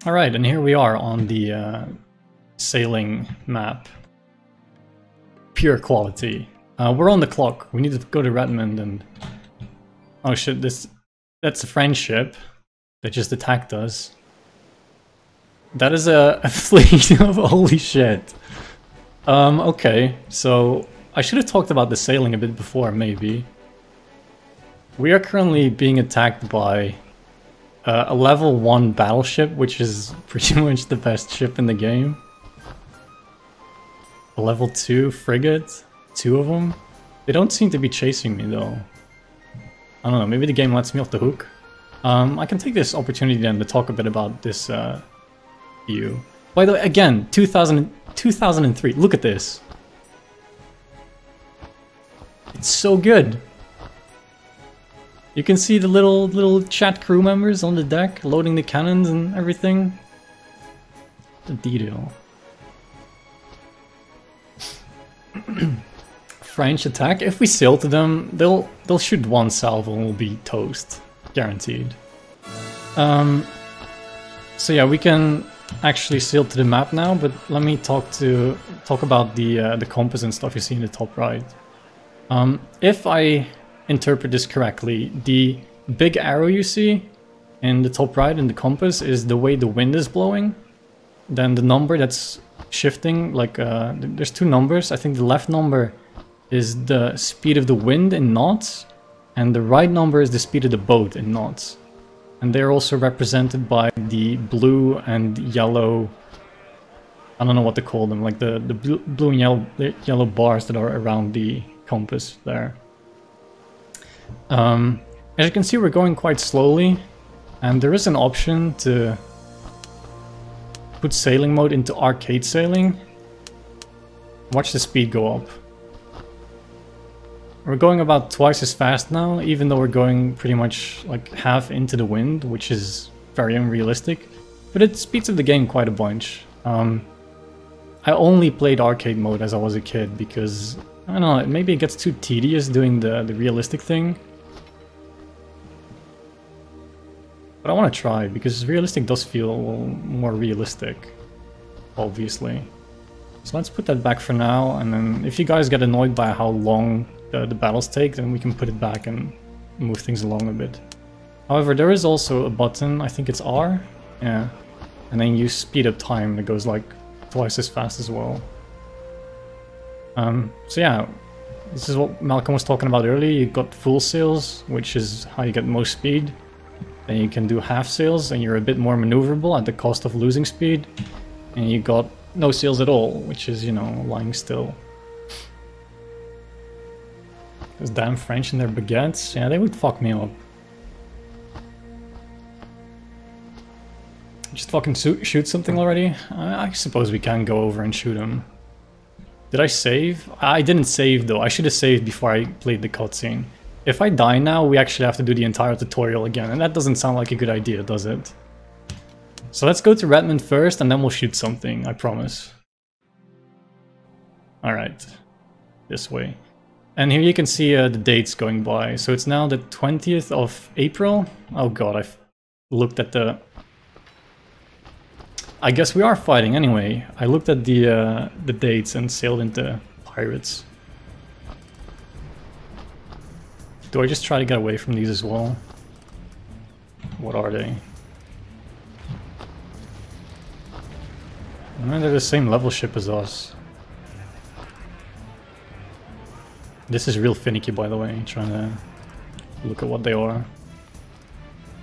Alright, and here we are on the sailing map. Pure quality. We're on the clock. We need to go to Redmond and... Oh shit, that's a French ship that just attacked us. That is a fleet of holy shit. Okay, so I should have talked about the sailing a bit before, maybe. We are currently being attacked by a level 1 battleship, which is pretty much the best ship in the game. A level 2 frigate, 2 of them. They don't seem to be chasing me though. I don't know, maybe the game lets me off the hook. I can take this opportunity then to talk a bit about this view. By the way, again, 2003, look at this. It's so good. You can see the little chat crew members on the deck, loading the cannons and everything. The detail. French attack. If we sail to them, they'll shoot one salvo and we'll be toast, guaranteed. So yeah, we can actually sail to the map now, but let me talk about the compass and stuff you see in the top right. If I interpret this correctly, the big arrow you see in the top right in the compass is the way the wind is blowing. Then the number that's shifting, like there's 2 numbers. I think the left number is the speed of the wind in knots, and the right number is the speed of the boat in knots. And they're also represented by the blue and yellow, I don't know what to call them, like the blue and yellow bars that are around the compass there. As you can see, we're going quite slowly, and there is an option to put sailing mode into arcade sailing. Watch the speed go up. We're going about twice as fast now, even though we're going pretty much like half into the wind, which is very unrealistic, but it speeds up the game quite a bunch. I only played arcade mode as I was a kid because, I don't know, maybe it gets too tedious doing the realistic thing. But I want to try, because realistic does feel more realistic, obviously. So let's put that back for now, and then if you guys get annoyed by how long the battles take, then we can put it back and move things along a bit. However, there is also a button, I think it's R, yeah, and then you speed up time, it goes like twice as fast as well. So yeah, this is what Malcolm was talking about earlier. You got full sails, which is how you get most speed. Then you can do half sails and you're a bit more maneuverable at the cost of losing speed. And you got no sails at all, which is, you know, lying still. Those damn French and their baguettes, yeah, they would fuck me up. Just fucking shoot something already? I suppose we can go over and shoot them. Did I save? I didn't save though. I should have saved before I played the cutscene. If I die now, we actually have to do the entire tutorial again, and that doesn't sound like a good idea, does it? So let's go to Redmond first, and then we'll shoot something, I promise. Alright. This way. And here you can see the dates going by. So it's now the 20th of April. Oh god, I've looked at the... I guess we are fighting anyway. I looked at the dates and sailed into pirates. Do I just try to get away from these as well? What are they? I mean, they're the same level ship as us. This is real finicky, by the way, trying to look at what they are.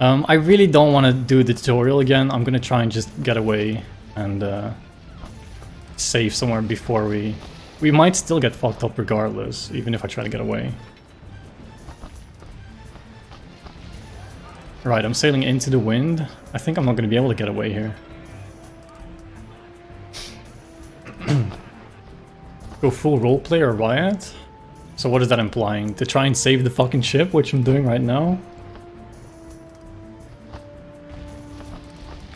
I really don't want to do the tutorial again. I'm gonna try and just get away and save somewhere before we might still get fucked up regardless, even if I try to get away. Right, I'm sailing into the wind. I think I'm not going to be able to get away here. Go full roleplay or riot? So what is that implying? To try and save the fucking ship, which I'm doing right now?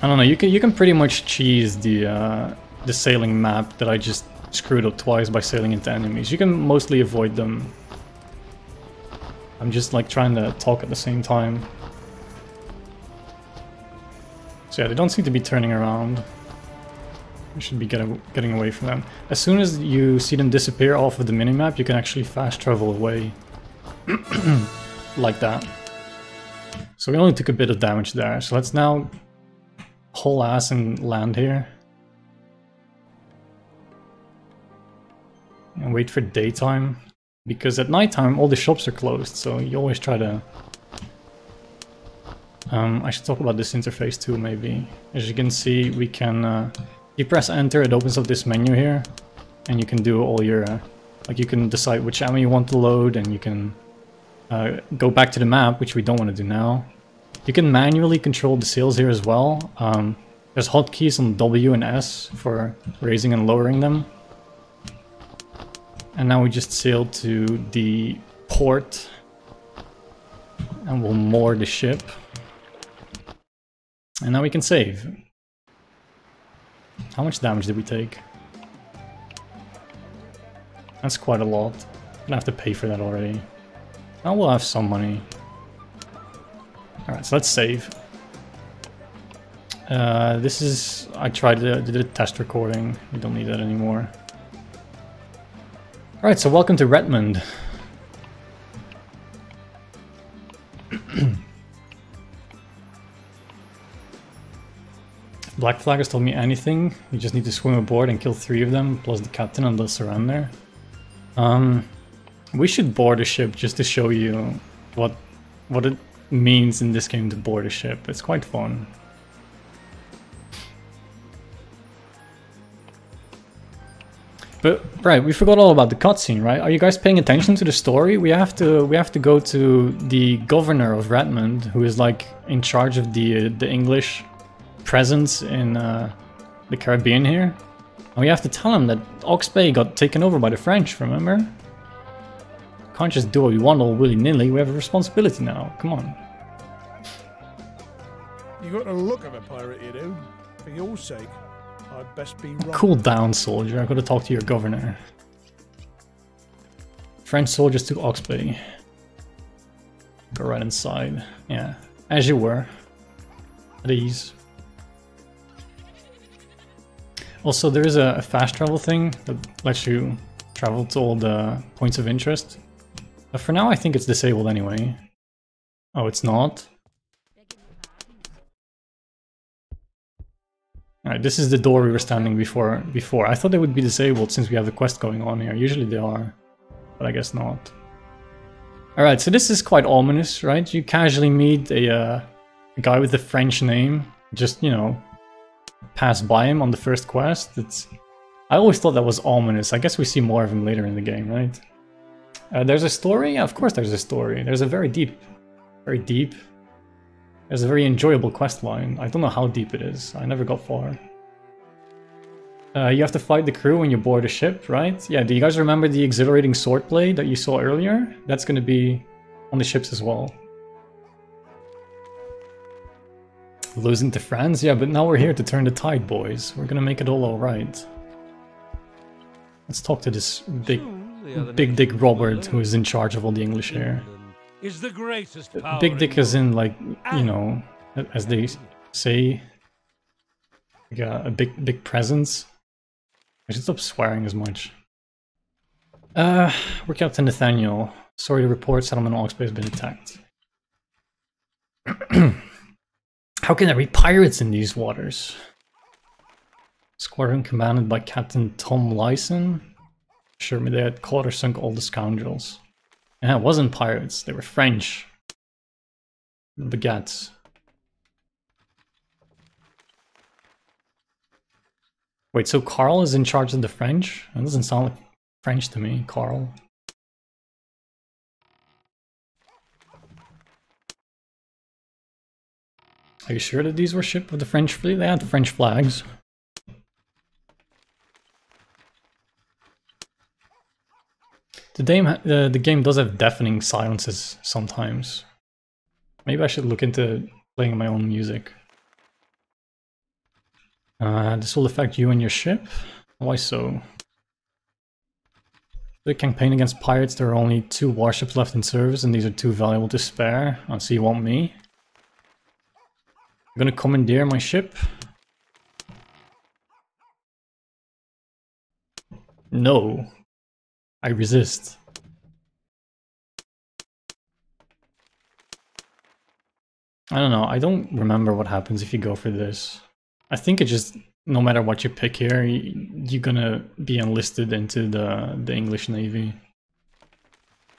I don't know, you can pretty much cheese the sailing map that I just screwed up twice by sailing into enemies. You can mostly avoid them. I'm just like trying to talk at the same time. So yeah, they don't seem to be turning around. We should be getting away from them. As soon as you see them disappear off of the minimap, you can actually fast travel away. Like that. So we only took a bit of damage there. So let's now haul ass and land here. And wait for daytime. Because at nighttime all the shops are closed, so you always try to... I should talk about this interface too, maybe. As you can see, we can... you press enter, it opens up this menu here. And you can do all your... like you can decide which ammo you want to load, and you can go back to the map, which we don't want to do now. You can manually control the sails here as well. There's hotkeys on W and S for raising and lowering them. And now we just sail to the port and we'll moor the ship. And now we can save. How much damage did we take? That's quite a lot. I'm gonna have to pay for that already. Now we'll have some money. Alright, so let's save. This is... I did a test recording. We don't need that anymore. Alright, so welcome to Redmond. Black Flag has told me anything. You just need to swim aboard and kill 3 of them, plus the captain, and they'll surrender. We should board a ship just to show you what it means in this game to board a ship. It's quite fun. But right, we forgot all about the cutscene, right? Are you guys paying attention to the story? We have to go to the governor of Redmond, who is like in charge of the English presence in the Caribbean here. And we have to tell him that Ox Bay got taken over by the French, remember? Can't just do what we want all willy-nilly, we have a responsibility now, come on. You got the look of a pirate, you do. For your sake, I'd best be wrong. Cool down, soldier, I've got to talk to your governor. French soldiers took Ox Bay. Go right inside, yeah, as you were. At ease. Also, there is a fast travel thing that lets you travel to all the points of interest. But for now, I think it's disabled anyway. Oh, it's not? Alright, this is the door we were standing before. I thought they would be disabled since we have the quest going on here. Usually they are, but I guess not. Alright, so this is quite ominous, right? You casually meet a guy with a French name. Just, you know, pass by him on the first quest. I always thought that was ominous. I guess we see more of him later in the game, right? There's a story? Yeah, of course there's a story. There's a very deep. There's a very enjoyable quest line. I don't know how deep it is. I never got far. You have to fight the crew when you board a ship, right? Yeah, do you guys remember the exhilarating swordplay that you saw earlier? That's going to be on the ships as well. Losing to France? Yeah, but now we're here to turn the tide, boys. We're gonna make it all alright. Let's talk to this Big Dick Robert, who is in charge of all the English here. Is the greatest power Big Dick is in, like, you know, as they say, like a big presence. I should stop swearing as much. We're Captain Nathaniel. Sorry to report, settlement on Ox Bay has been attacked. How can there be pirates in these waters? Squadron commanded by Captain Tom Lyson. Assured me they had caught or sunk all the scoundrels. Yeah, it wasn't pirates, they were French. Baguettes. Wait, so Carl is in charge of the French? That doesn't sound like French to me, Carl. Are you sure that these were shipped with the French fleet? They had the French flags. The game does have deafening silences sometimes. Maybe I should look into playing my own music. This will affect you and your ship? Why so? The campaign against pirates, there are only 2 warships left in service and these are too valuable to spare. Oh, so you want me? I'm gonna commandeer my ship. No. I resist. I don't know, I don't remember what happens if you go for this. I think it just, no matter what you pick here, you're gonna be enlisted into the English Navy.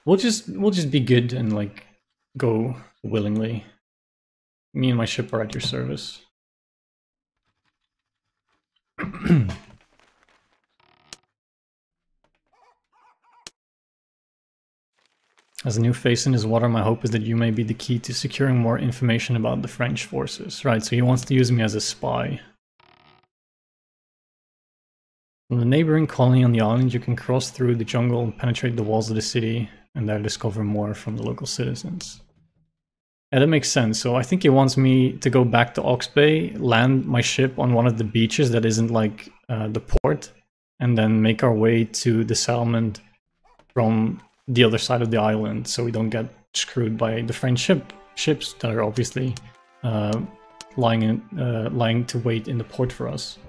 We'll just be good and like go willingly. Me and my ship are at your service. As a new face in his water, my hope is that you may be the key to securing more information about the French forces. Right, so he wants to use me as a spy. From the neighboring colony on the island, you can cross through the jungle and penetrate the walls of the city, and there discover more from the local citizens. Yeah, that makes sense. So I think he wants me to go back to Ox Bay, land my ship on one of the beaches that isn't like the port, and then make our way to the settlement from the other side of the island, so we don't get screwed by the French ships that are obviously lying to wait in the port for us.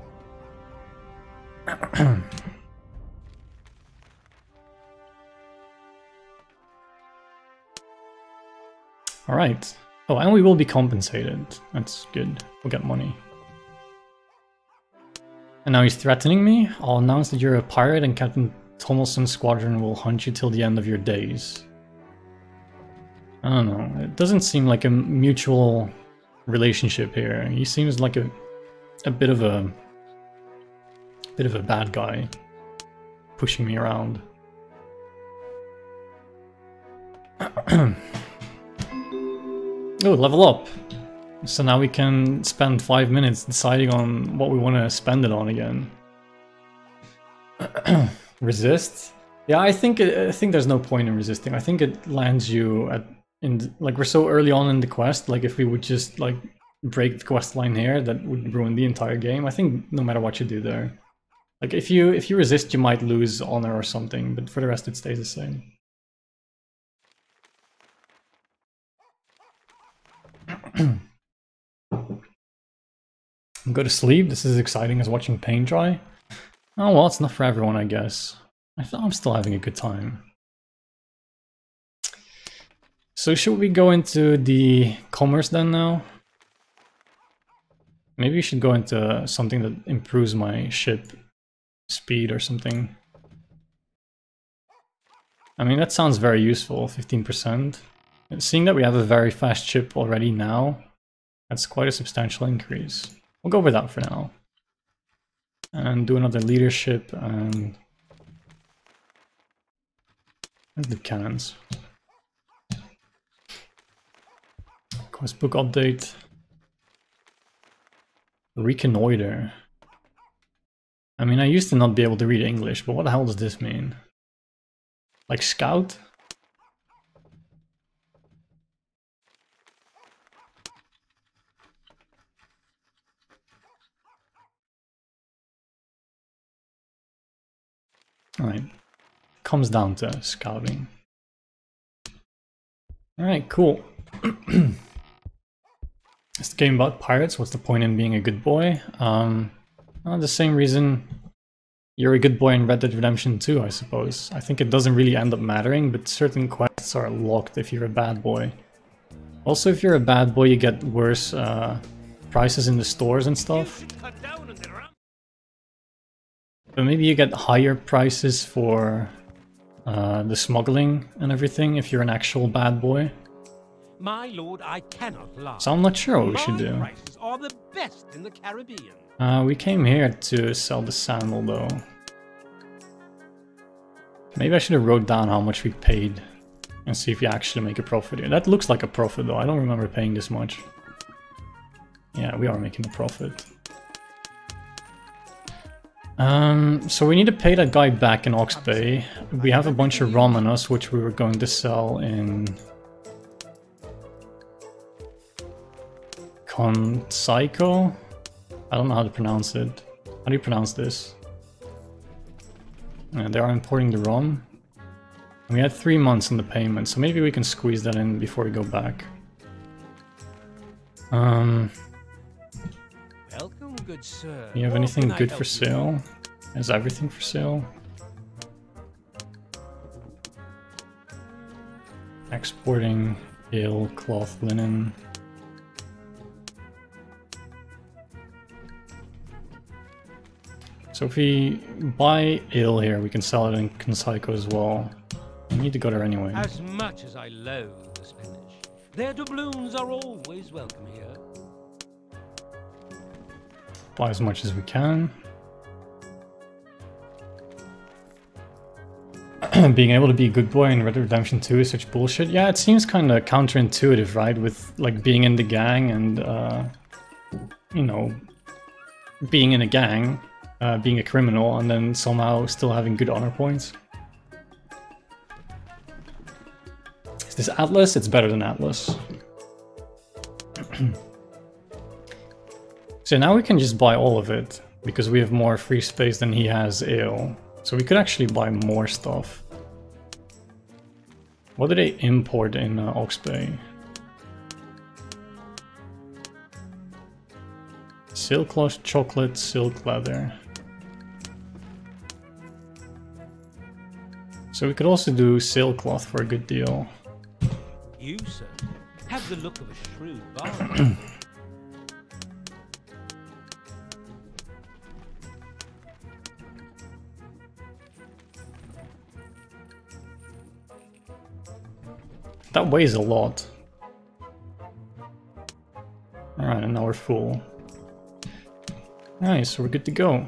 All right. Oh, and we will be compensated. That's good. We'll get money. And now he's threatening me. I'll announce that you're a pirate and Captain Tomlinson's squadron will hunt you till the end of your days. I don't know. It doesn't seem like a mutual relationship here. He seems like a bit of a bad guy, pushing me around. Oh, level up. So now we can spend 5 minutes deciding on what we want to spend it on again. Resist? Yeah, I think there's no point in resisting. I think it lands you at like we're so early on in the quest. Like if we would just like break the quest line here, that would ruin the entire game. I think no matter what you do there, like if you resist, you might lose honor or something, but for the rest, it stays the same. Go to sleep. This is as exciting as watching paint dry. Oh well, it's not for everyone, I guess. I'm still having a good time. So should we go into the commerce then now? Maybe we should go into something that improves my ship speed or something. I mean, that sounds very useful, 15%. And seeing that we have a very fast ship already now, that's quite a substantial increase. We'll go with that for now. And do another leadership and the cannons. Quest book update. Reconnoiter. I mean, I used to not be able to read English, but what the hell does this mean? Like scout? Alright. Comes down to scouting. Alright, cool. It's the game about pirates. What's the point in being a good boy? Well, the same reason you're a good boy in Red Dead Redemption 2, I suppose. I think it doesn't really end up mattering, but certain quests are locked if you're a bad boy. Also, if you're a bad boy, you get worse prices in the stores and stuff. But maybe you get higher prices for the smuggling and everything if you're an actual bad boy. My lord, I cannot lie. So I'm not sure what we should do. Prices are the best in the Caribbean. We came here to sell the sandal though. Maybe I should have wrote down how much we paid and see if we actually make a profit here. That looks like a profit though. I don't remember paying this much. Yeah, we are making a profit. So we need to pay that guy back in Ox Bay. We have a bunch of rum on us, which we were going to sell in Psycho? I don't know how to pronounce it. How do you pronounce this? They are importing the rum. We had 3 months on the payment, so maybe we can squeeze that in before we go back. good sir. Do you have What anything can I good help for you sale? Is everything for sale? Exporting ale, cloth, linen. So if we buy ale here, we can sell it in Conseiko as well. We need to go there anyway. As much as I loathe the Spanish, their doubloons are always welcome here. Buy as much as we can. Being able to be a good boy in Red Dead Redemption 2 is such bullshit. Yeah, it seems kind of counterintuitive, right? With like being in the gang and, you know, being in a gang, being a criminal, and then somehow still having good honor points. Is this Atlas? It's better than Atlas. So now we can just buy all of it, because we have more free space than he has ale. So we could actually buy more stuff. What do they import in Ox Bay? Silk cloth, chocolate, silk leather. So we could also do sailcloth for a good deal. You, sir, have the look of a shrewd bargain. That weighs a lot. Alright, and now we're full. Nice, so we're good to go.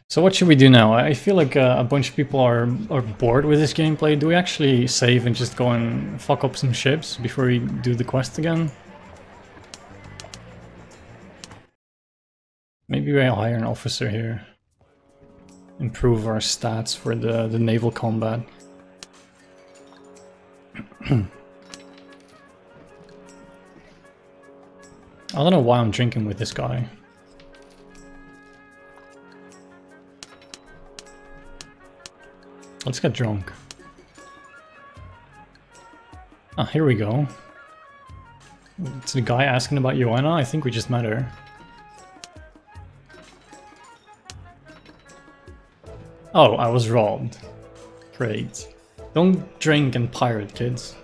So what should we do now? I feel like a bunch of people are bored with this gameplay. Do we actually save and just go and fuck up some ships before we do the quest again? Maybe we'll hire an officer here. Improve our stats for the naval combat. I don't know why I'm drinking with this guy. Let's get drunk. Ah, here we go. It's the guy asking about Joanna. I think we just met her. Oh, I was robbed. Great. Don't drink and pirate, kids.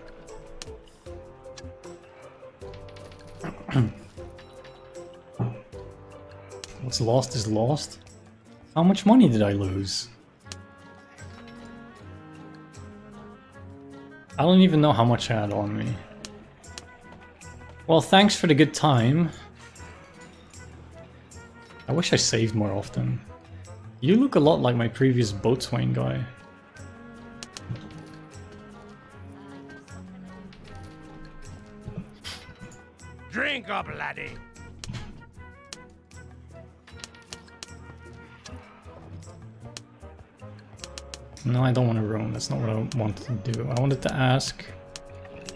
What's lost is lost. How much money did I lose? I don't even know how much I had on me. Well, thanks for the good time. I wish I saved more often. You look a lot like my previous boatswain guy. Drink up, laddie. No, I don't want to roam. That's not what I wanted to do. I wanted to ask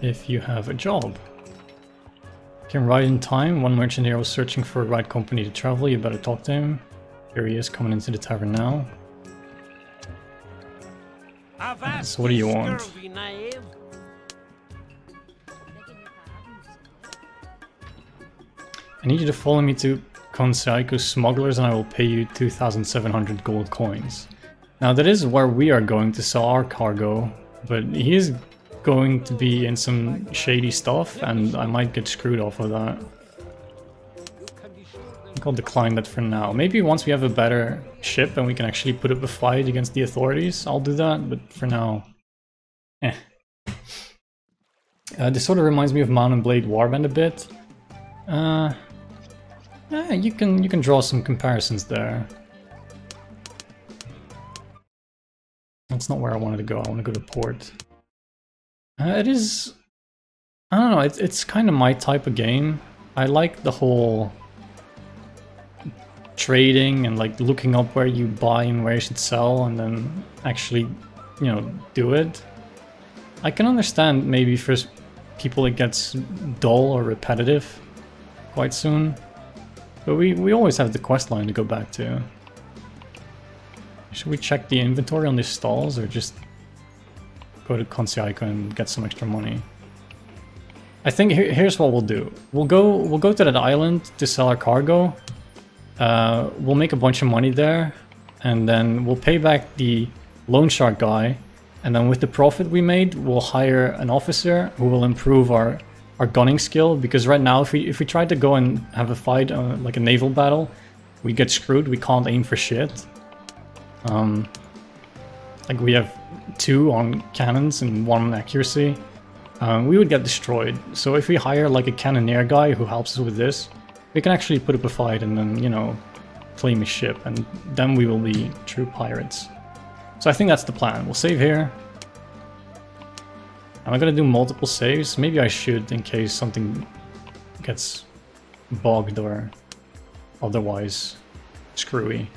if you have a job. Can ride in time. One merchant here was searching for a right company to travel. You better talk to him. Here he is coming into the tavern now. So what do you want? I need you to follow me to Conseiko Smugglers and I will pay you 2,700 gold coins. Now that is where we are going to sell our cargo, but he is going to be in some shady stuff and I might get screwed off of that. I think I'll decline that for now. Maybe once we have a better ship and we can actually put up a fight against the authorities, I'll do that, but for now, eh. This sort of reminds me of Mount and Blade Warband a bit. You can draw some comparisons there. That's not where I wanted to go. I want to go to port. It is... I don't know, it's kind of my type of game. I like the whole trading and like looking up where you buy and where you should sell and then actually, you know, do it. I can understand maybe for people it gets dull or repetitive quite soon. But we always have the quest line to go back to. Should we check the inventory on these stalls or just go to Conseiko and get some extra money? I think here's what we'll do. We'll go to that island to sell our cargo. We'll make a bunch of money there, and then we'll pay back the loan shark guy, and then with the profit we made, we'll hire an officer who will improve our gunning skill, because right now if we try to go and have a fight, like a naval battle, we get screwed. We can't aim for shit. Like we have 2 on cannons and 1 on accuracy. We would get destroyed. So if we hire like a cannoneer guy who helps us with this, we can actually put up a fight and then, you know, claim a ship, and then we will be true pirates. So I think that's the plan. We'll save here. Am I gonna do multiple saves? Maybe I should, in case something gets bogged or otherwise screwy.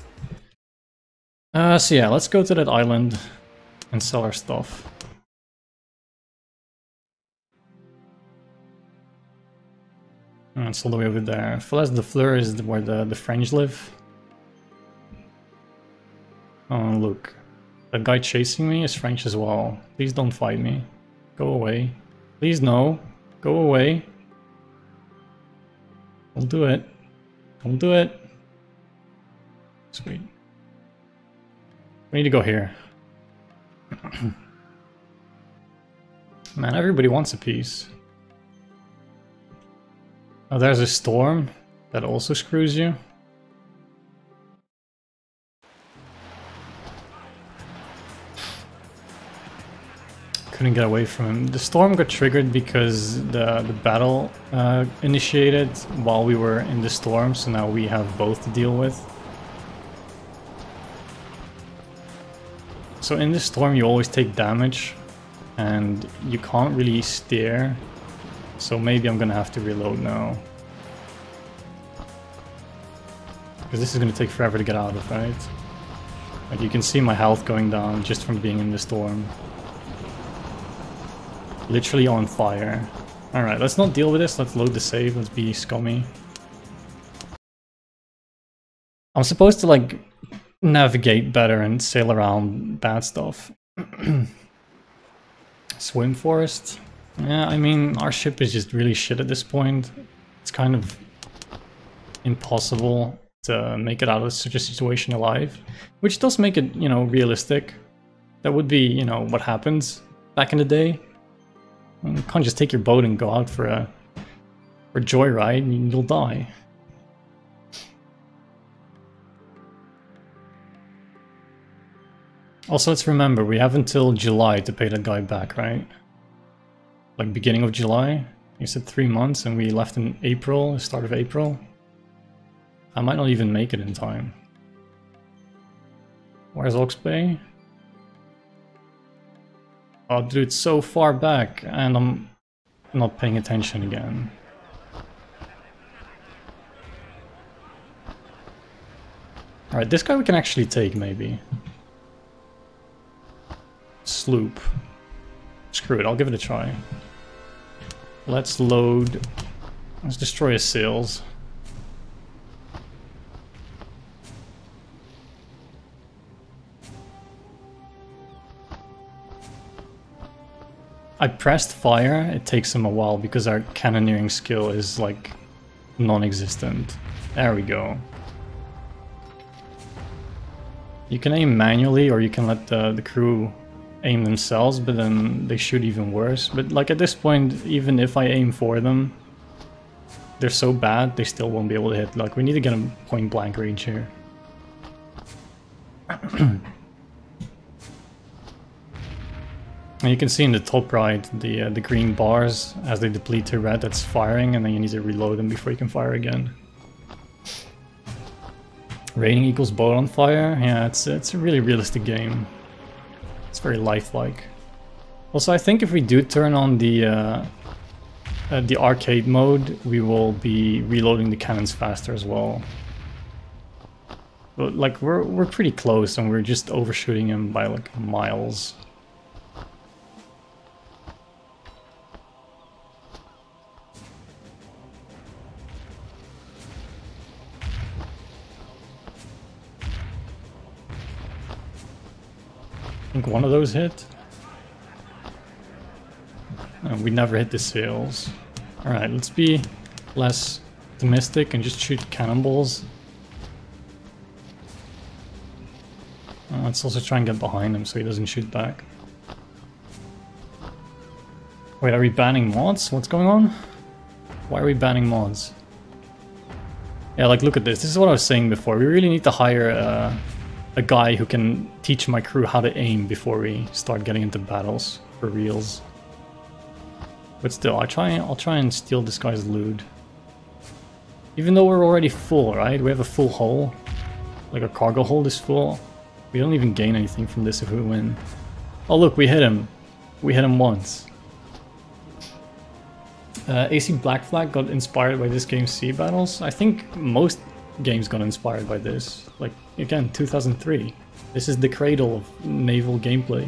So yeah, let's go to that island and sell our stuff. And it's all the way over there. Falaise de Fleur is where the French live. Oh, look. That guy chasing me is French as well. Please don't fight me. Go away. Please no. Go away. Don't do it. Don't do it. Sweet. We need to go here. Man, everybody wants a piece. Oh, there's a storm that also screws you. Couldn't get away from him. The storm got triggered because the battle initiated while we were in the storm, so now we have both to deal with. So in the storm you always take damage, and you can't really steer. So maybe I'm gonna have to reload now. Because this is gonna take forever to get out of, right? Like you can see my health going down just from being in the storm. Literally on fire. Alright, let's not deal with this, let's load the save, let's be scummy. I'm supposed to like navigate better and sail around bad stuff. Swim forest. Yeah, I mean, our ship is just really shit at this point. It's kind of impossible to make it out of such a situation alive. Which does make it, you know, realistic. That would be, you know, what happens back in the day. You can't just take your boat and go out for a joyride and you'll die. Also, let's remember, we have until July to pay that guy back, right? Like beginning of July? You said 3 months and we left in April, the start of April. I might not even make it in time. Where's Ox Bay? Oh dude, it's so far back and I'm not paying attention again. Alright, this guy we can actually take maybe. Sloop. Screw it, I'll give it a try. Let's load. Let's destroy his sails. I pressed fire, it takes him a while because our cannoneering skill is like non-existent. There we go. You can aim manually or you can let the crew aim themselves, but then they shoot even worse. But like at this point, even if I aim for them, they're so bad they still won't be able to hit. Like we need to get a point blank range here. And you can see in the top right the green bars as they deplete to red, that's firing, and then you need to reload them before you can fire again. Rating equals boat on fire. Yeah, it's a really realistic game. It's very lifelike. Also, I think if we do turn on the arcade mode, we will be reloading the cannons faster as well. But like we're pretty close, and we're just overshooting him by like miles. I think one of those hit. We never hit the sails. Alright, let's be less optimistic and just shoot cannonballs. Let's also try and get behind him so he doesn't shoot back. Wait, are we banning mods? What's going on? Why are we banning mods? Yeah, like look at this. This is what I was saying before. We really need to hire a guy who can teach my crew how to aim before we start getting into battles for reals. But still, I'll try and steal this guy's loot. Even though we're already full, right? We have a full hull. Like our cargo hold is full. We don't even gain anything from this if we win. Oh look, we hit him. We hit him once. AC Black Flag got inspired by this game's sea battles. I think most games got inspired by this. Like, again, 2003. This is the cradle of naval gameplay.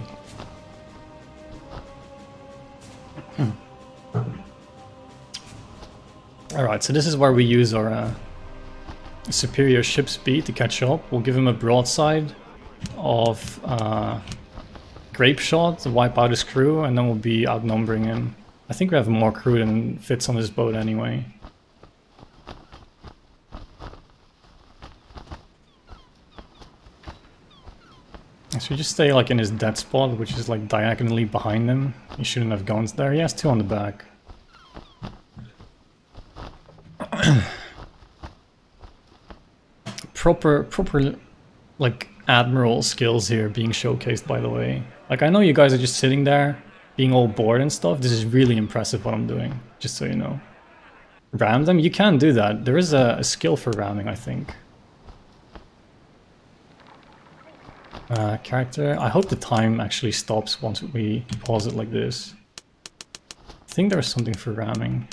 Alright, so this is where we use our superior ship speed to catch up. We'll give him a broadside of grape shot to wipe out his crew, and then we'll be outnumbering him. I think we have more crew than fits on this boat anyway. So we just stay like in his dead spot, which is like diagonally behind him. He shouldn't have guns there. He has 2 on the back. proper like admiral skills here being showcased, by the way. Like, I know you guys are just sitting there being all bored and stuff. This is really impressive what I'm doing, just so you know. Ram them? You can do that. There is a skill for ramming, I think. Character. I hope the time actually stops once we pause it like this. I think there's something for ramming.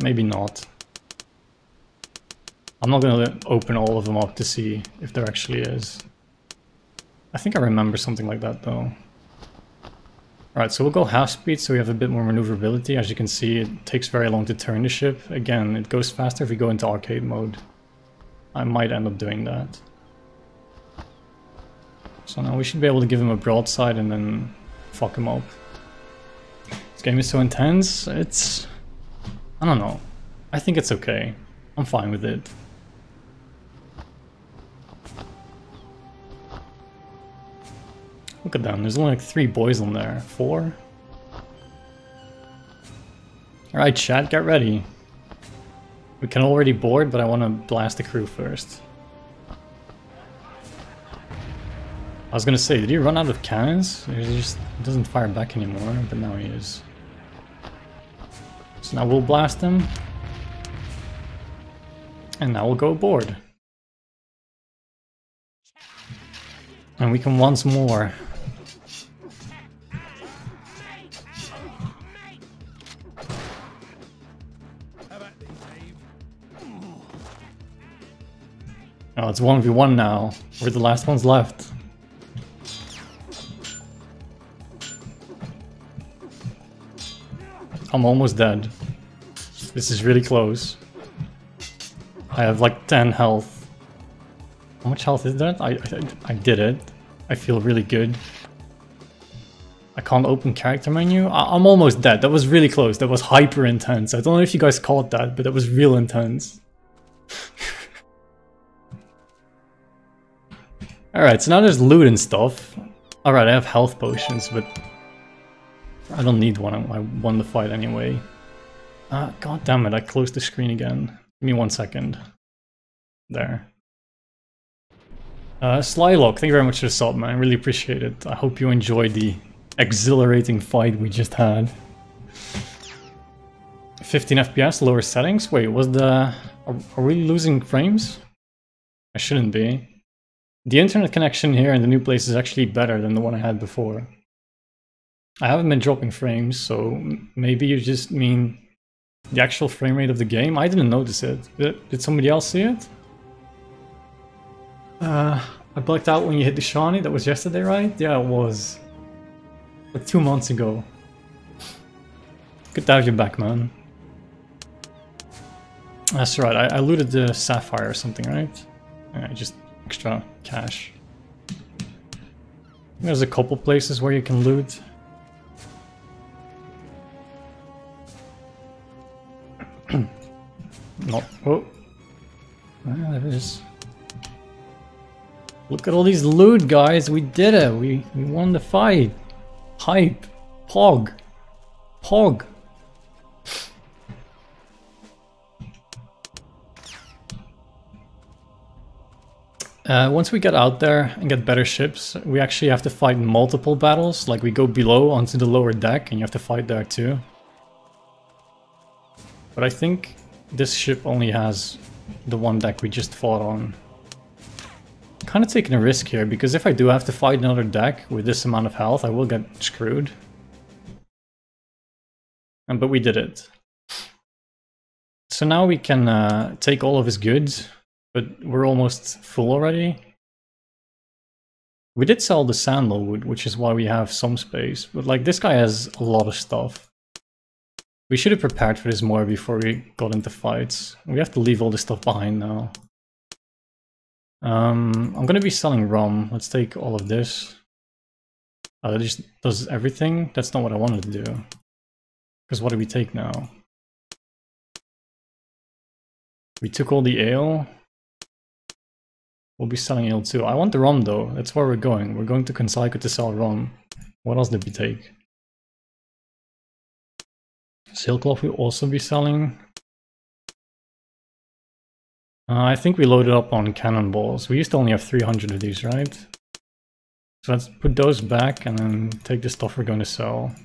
Maybe not. I'm not gonna open all of them up to see if there actually is. I think I remember something like that though. Alright, so we'll go half speed so we have a bit more maneuverability. As you can see, it takes very long to turn the ship. Again, it goes faster if we go into arcade mode. I might end up doing that. So now we should be able to give him a broadside and then fuck him up. This game is so intense, it's... I don't know. I think it's okay. I'm fine with it. Look at them, there's only like 3 boys on there. 4? Alright chat, get ready. We can already board, but I want to blast the crew first. I was gonna say, did he run out of cannons? He just doesn't fire back anymore, but now he is. So now we'll blast him. And now we'll go aboard. And we can once more. Oh, it's 1v1 now. We're the last ones left. I'm almost dead. This is really close. I have like 10 health. How much health is that? I did it. I feel really good. I can't open character menu. I'm almost dead. That was really close. That was hyper intense. I don't know if you guys caught that, but that was real intense. Alright, so now there's loot and stuff. Alright, I have health potions, but I don't need one. I won the fight anyway. God damn it, I closed the screen again. Give me 1 second. There. Slylock, thank you very much for the sub, man. I really appreciate it. I hope you enjoyed the exhilarating fight we just had. 15 FPS, lower settings? Wait, was the... Are we losing frames? I shouldn't be. The internet connection here in the new place is actually better than the one I had before. I haven't been dropping frames, so maybe you just mean the actual frame rate of the game? I didn't notice it. Did somebody else see it? I blacked out when you hit the Shawnee. That was yesterday, right? Yeah, it was. Like 2 months ago. Good to have you back, man. That's right, I looted the Sapphire or something, right? Yeah, just extra cash. There's a couple places where you can loot. Not. Oh. Ah, there it is. Look at all these loot, guys. We did it. We won the fight. Hype. Pog. Pog. Once we get out there and get better ships, we actually have to fight multiple battles. Like we go below onto the lower deck and you have to fight there too. But I think this ship only has the one deck we just fought on. Kind of taking a risk here, because if I do have to fight another deck with this amount of health, I will get screwed. But we did it. So now we can take all of his goods, but we're almost full already. We did sell the sandalwood, which is why we have some space, but like this guy has a lot of stuff. We should have prepared for this more before we got into fights. We have to leave all this stuff behind now. I'm gonna be selling rum. Let's take all of this. Oh, that just does everything? That's not what I wanted to do. Because what do we take now? We took all the ale. We'll be selling ale too. I want the rum though. That's where we're going. We're going to Consigo to sell rum. What else did we take? Sailcloth we'll also be selling. I think we loaded up on cannonballs. We used to only have 300 of these, right? So let's put those back and then take the stuff we're going to sell.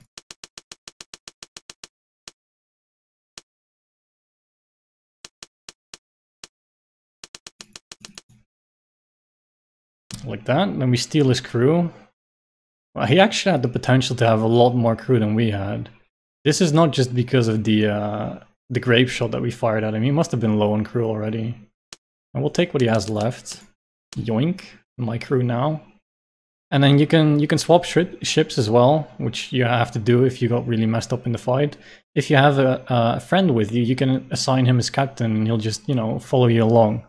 Like that. Then we steal his crew. Well, he actually had the potential to have a lot more crew than we had. This is not just because of the grape shot that we fired at him. He must have been low on crew already. And we'll take what he has left. Yoink, my crew now. And then you can swap ships as well, which you have to do if you got really messed up in the fight. If you have a friend with you, you can assign him as captain and he'll just, you know, follow you along.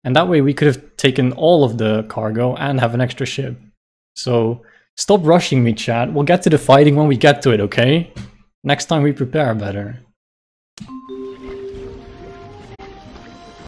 And that way we could have taken all of the cargo and have an extra ship. So stop rushing me, chat. We'll get to the fighting when we get to it, okay? Next time we prepare better.